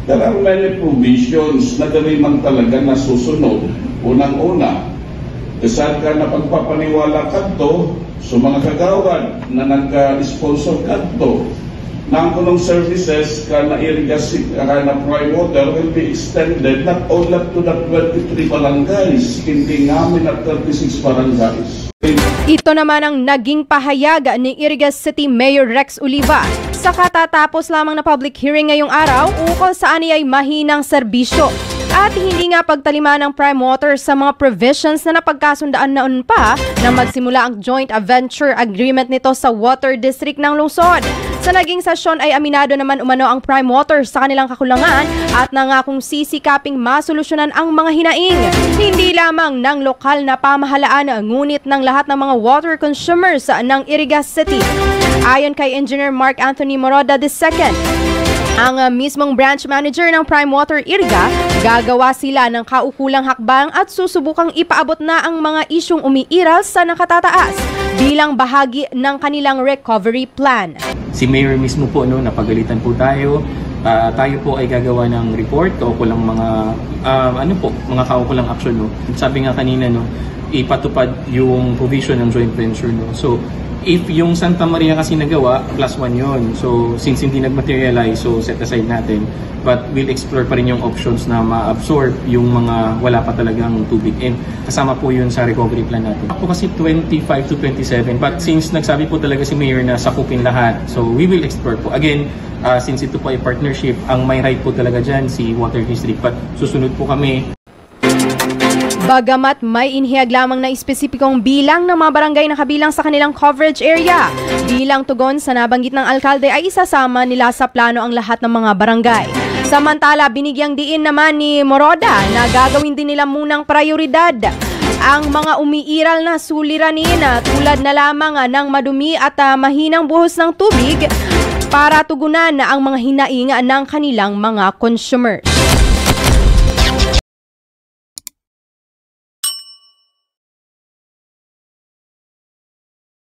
There are many provisions na dali man talaga nasusunod. Unang-una, kasal ka na pagpapaniwala kadto sa mga kagawad na nag-sponsor kadto ng kulong services ka na irrigation ka na prime water will be extended not only to the 23 barangays, hindi namin at 36 barangays. Ito naman ang naging pahayag ni Irigas City Mayor Rex Oliva sa katatapos lamang na public hearing ngayong araw ukol sa aniyay mahinang serbisyo at hindi nga pagtalima ng Prime Water sa mga provisions na napagkasundaan noon pa na magsimula ang joint venture agreement nito sa Water District ng Lungsod. Sa naging sesyon ay aminado naman umano ang Prime Water sa kanilang kakulangan at nangakong sisikaping masolusyonan ang mga hinaing. Hindi lamang ng lokal na pamahalaan ngunit ng lahat ng mga water consumers ng Irigas City. Ayon kay Engineer Mark Anthony Moroda II, ang mismong branch manager ng Prime Water Iriga, gagawa sila ng kaukulang hakbang at susubukang ipaabot na ang mga isyong umiiral sa nakatataas bilang bahagi ng kanilang recovery plan. Si Mayor mismo po, napagalitan po tayo. Tayo po ay gagawa ng report, kaukulang mga mga kaukulang action. Sabi nga kanina, ipatupad yung provision ng joint venture. So if yung Santa Maria kasi nagawa, +1 yun. So since hindi nag-materialize, so set aside natin. But we'll explore pa rin yung options na ma-absorb yung mga wala pa talagang tubig. And kasama po yun sa recovery plan natin. Ako kasi 25 to 27. But since nagsabi po talaga si Mayor na sakupin lahat, so we will explore po. Again, since ito po ay partnership, ang may right po talaga dyan si Water District. But susunod po kami. Bagamat may inihayag lamang na espesipikong bilang ng mga barangay na kabilang sa kanilang coverage area, bilang tugon sa nabanggit ng alkalde ay isasama nila sa plano ang lahat ng mga barangay. Samantala, binigyang diin naman ni Moroda na gagawin din nila munang prioridad ang mga umiiral na suliranin tulad na lamang ng madumi at mahinang buhos ng tubig para tugunan ang mga hinaing ng kanilang mga consumers.